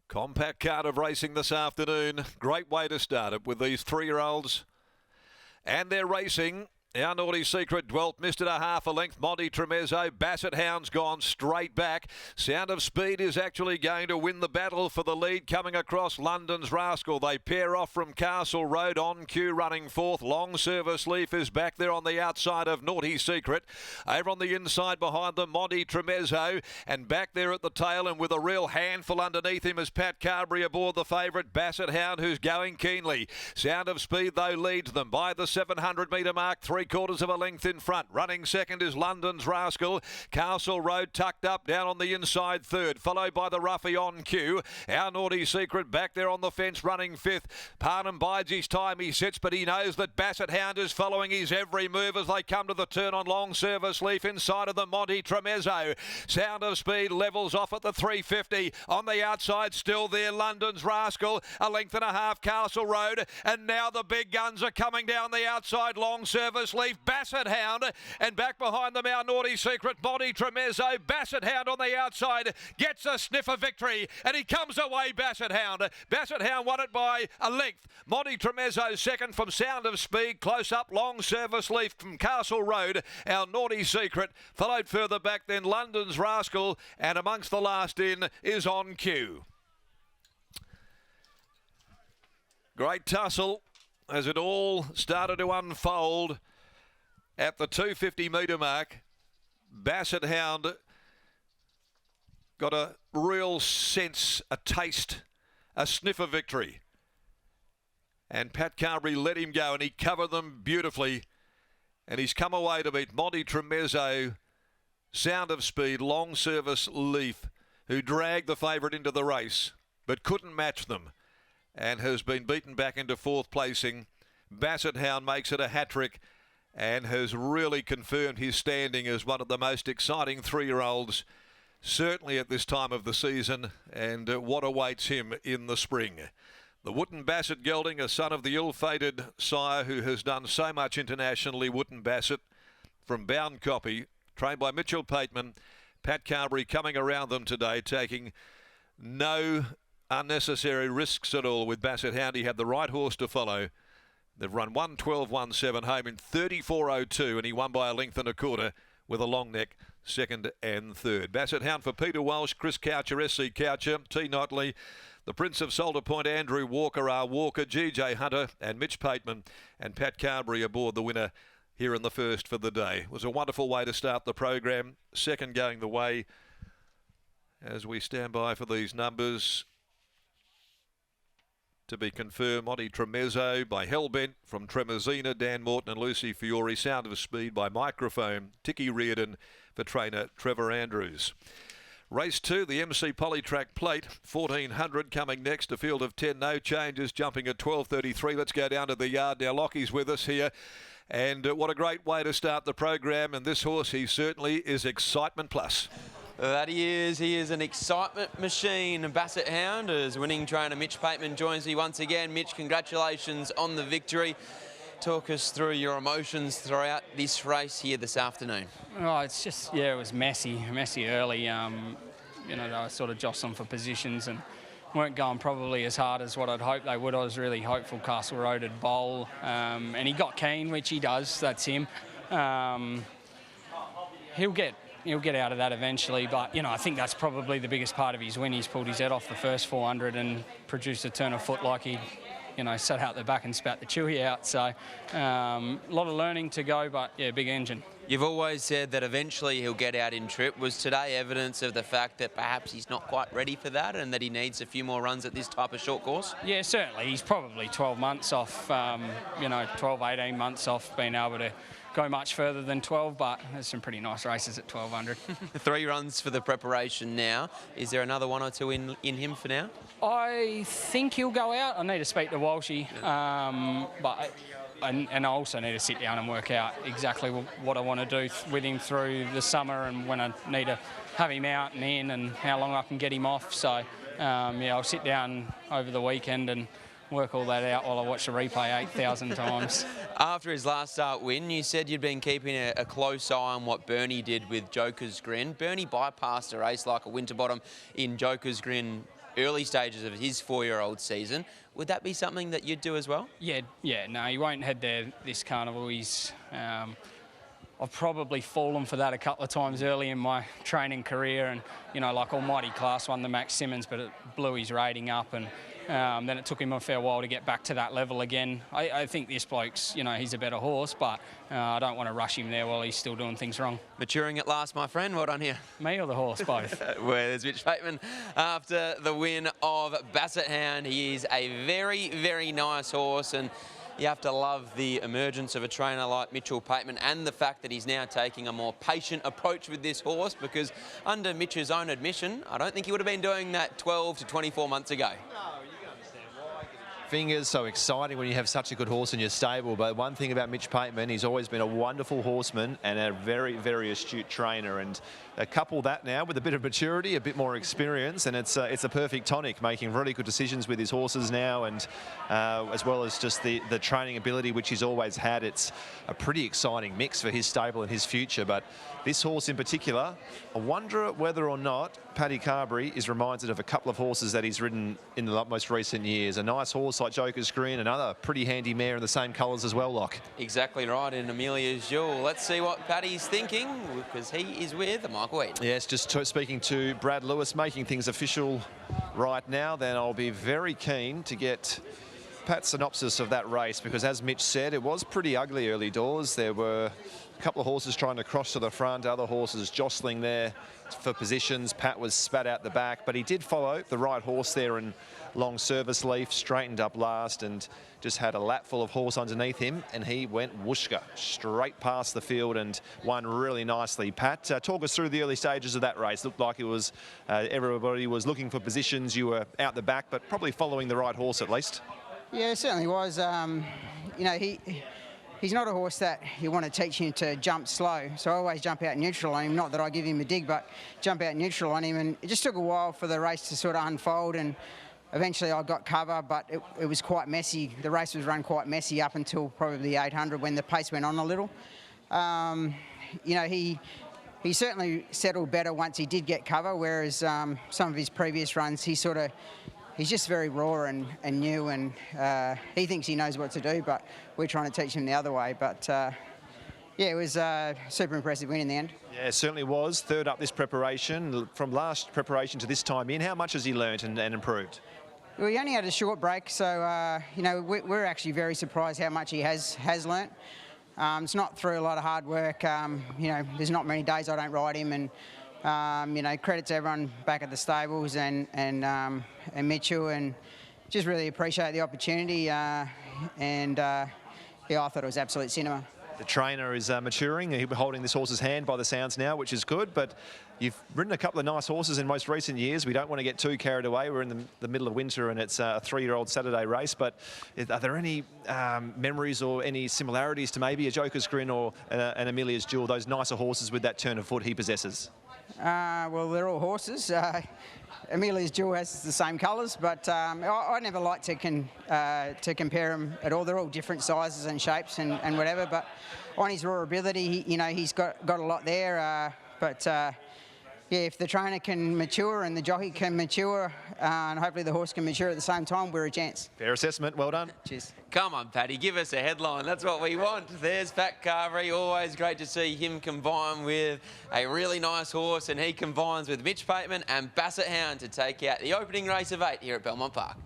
Compact card of racing this afternoon. Great way to start it with these 3-year-olds. And they're racing. Our Naughty Secret dwelt, missed it a half a length. Monty Tremezzo, Bassett Hound's gone straight back. Sound of Speed is actually going to win the battle for the lead coming across London's Rascal. They pair off from Castle Road. On cue running fourth. Long Service Leaf is back there on the outside of Naughty Secret. Over on the inside behind them, Monty Tremezzo. And back there at the tail and with a real handful underneath him is Pat Carberry aboard the favourite Bassett Hound, who's going keenly. Sound of Speed though leads them by the 700 metre mark. 3/4 of a length in front. Running second is London's Rascal. Castle Road tucked up down on the inside third, followed by the roughie On Cue. Our Naughty Secret back there on the fence running fifth. Parnham bides his time, he sits, but he knows that Bassett Hound is following his every move as they come to the turn on Long Service Leaf inside of the Monty Tremezzo. Sound of Speed levels off at the 350. On the outside still there London's Rascal. A length and a half Castle Road, and now the big guns are coming down the outside. Long Service Leaf, Bassett Hound, and back behind them our Naughty Secret, Monty Tremezzo. Bassett Hound on the outside gets a sniff of victory, and he comes away, Bassett Hound. Bassett Hound won it by a length. Monty Tremezzo second from Sound of Speed. Close up Long Service Leaf from Castle Road. Our Naughty Secret followed further back then London's Rascal, and amongst the last in is On Cue. Great tussle as it all started to unfold at the 250 metre mark. Bassett Hound got a real sense, a taste, a sniff of victory. And Pat Carberry let him go and he covered them beautifully. And he's come away to beat Monty Tremezzo, Sound of Speed, Long Service Leaf, who dragged the favourite into the race but couldn't match them and has been beaten back into fourth placing. Bassett Hound makes it a hat-trick and has really confirmed his standing as one of the most exciting 3-year-olds, certainly at this time of the season, and what awaits him in the spring. The Wootton Bassett gelding, a son of the ill-fated sire who has done so much internationally, Wootton Bassett, from Bound Copy, trained by Mitchell Pateman. Pat Carberry coming around them today, taking no unnecessary risks at all with Bassett Hound. He had the right horse to follow. They've run 1:12.17 home in 34.02, and he won by a length and a quarter with a long neck, second and third. Bassett Hound for Peter Walsh, Chris Coucher, SC Coucher, T. Notley, the Prince of Salter Point, Andrew Walker, R. Walker, GJ Hunter, and Mitch Pateman, and Pat Carberry aboard the winner here in the first for the day. It was a wonderful way to start the program. Second going the way as we stand by for these numbers to be confirmed. Monty Tremezzo by Hellbent from Tremezina, Dan Morton and Lucy Fiore. Sound of Speed by Microphone, Ticky Reardon for trainer Trevor Andrews. Race 2, the MC Polytrack Plate, 1400 coming next. A field of 10, no changes, jumping at 12:33. Let's go down to the yard now. Lockie's with us here. And what a great way to start the program. And this horse, he certainly is excitement plus. That he is. He is an excitement machine. Bassett Hound, as winning trainer Mitch Pateman joins me once again. Mitch, congratulations on the victory. Talk us through your emotions throughout this race here this afternoon. Oh, it's just, yeah, it was messy early. You know, they were sort of jostling for positions and weren't going probably as hard as what I'd hoped they would. I was really hopeful Castle Road would bowl, and he got keen, which he does. That's him. He'll get out of that eventually, but, you know, I think that's probably the biggest part of his win. He's pulled his head off the first 400 and produced a turn of foot like he, you know, sat out the back and spat the chewy out. So a lot of learning to go, but, yeah, big engine. You've always said that eventually he'll get out in trip. Was today evidence of the fact that perhaps he's not quite ready for that and that he needs a few more runs at this type of short course? Yeah, certainly. He's probably 12 months off, 12, 18 months off being able to go much further than 12, but there's some pretty nice races at 1200. 3 runs for the preparation now. Is there another 1 or 2 in him for now? I think he'll go out. I need to speak to Walshy, but I also need to sit down and work out exactly what I want to do with him through the summer and when I need to have him out and in and how long I can get him off. So, yeah, I'll sit down over the weekend and work all that out while I watch the replay 8,000 times. After his last start win, you said you'd been keeping a close eye on what Bernie did with Joker's Grin. Bernie bypassed a race like a Winterbottom in Joker's Grin early stages of his 4-year-old season. Would that be something that you'd do as well? Yeah, no, he won't head there this carnival. I've probably fallen for that a couple of times early in my training career, and like Almighty Class won the Max Simmons, but it blew his rating up, and then it took him a fair while to get back to that level again. I think this bloke's, he's a better horse, but I don't want to rush him there while he's still doing things wrong. Maturing at last, my friend. Well done here. Me or the horse, both? Well, there's Mitch Bateman after the win of Bassett Hound. He is a very, very nice horse, and you have to love the emergence of a trainer like Mitchell Pateman and the fact that he's now taking a more patient approach with this horse, because under Mitch's own admission, I don't think he would have been doing that 12 to 24 months ago. Fingers, so exciting when you have such a good horse in your stable. But one thing about Mitch Pateman, he's always been a wonderful horseman and a very, very astute trainer. And couple that now with a bit of maturity, a bit more experience, and it's a perfect tonic, making really good decisions with his horses now, and as well as just the training ability which he's always had. It's a pretty exciting mix for his stable and his future. But this horse in particular, I wonder whether or not Paddy Carberry is reminded of a couple of horses that he's ridden in the most recent years. A nice horse like Joker's Green, another pretty handy mare in the same colours as well, Locke. Exactly right, in Amelia's Jewel. Let's see what Paddy's thinking, because he is with Michael Eaton. Yes, just speaking to Brad Lewis, making things official right now. Then I'll be very keen to get Pat's synopsis of that race, because as Mitch said, it was pretty ugly early doors. There were a couple of horses trying to cross to the front, other horses jostling there for positions. Pat was spat out the back, but he did follow the right horse there in Long Service Leaf, straightened up last and just had a lap full of horse underneath him, and he went whooshka straight past the field and won really nicely. Pat, talk us through the early stages of that race. Looked like it was everybody was looking for positions. You were out the back, but probably following the right horse at least. Yeah, it certainly was. He's not a horse that you want to teach him to jump slow, so I always jump out neutral on him. Not that I give him a dig, but jump out neutral on him, and it just took a while for the race to sort of unfold, and eventually I got cover, but it was quite messy. The race was run quite messy up until probably the 800 when the pace went on a little. He certainly settled better once he did get cover, whereas some of his previous runs, he's just very raw and new, and he thinks he knows what to do, but we're trying to teach him the other way. But yeah, it was a super impressive win in the end. Yeah, it certainly was. Third up this preparation. From last preparation to this time in, how much has he learnt and improved? Well, he only had a short break, so we're actually very surprised how much he has learnt. It's not through a lot of hard work. There's not many days I don't ride him, and credit to everyone back at the stables and Mitchell, and just really appreciate the opportunity. Yeah, I thought it was absolute cinema. The trainer is maturing. He'll be holding this horse's hand by the sounds now, which is good. But you've ridden a couple of nice horses in most recent years. We don't want to get too carried away. We're in the middle of winter, and it's a 3-year-old Saturday race. But are there any memories or any similarities to maybe a Joker's Grin or an Amelia's Jewel, those nicer horses with that turn of foot he possesses? Well, they're all horses. Amelia's Jewel has the same colours, but I never like to compare them at all. They're all different sizes and shapes and whatever. But on his raw ability, he's got a lot there. Yeah, if the trainer can mature and the jockey can mature, and hopefully the horse can mature at the same time, we're a chance. Fair assessment. Well done. Cheers. Come on, Paddy, give us a headline. That's what we want. There's Pat Carberry. Always great to see him combine with a really nice horse, and he combines with Mitch Pateman and Bassett Hound to take out the opening race of 8 here at Belmont Park.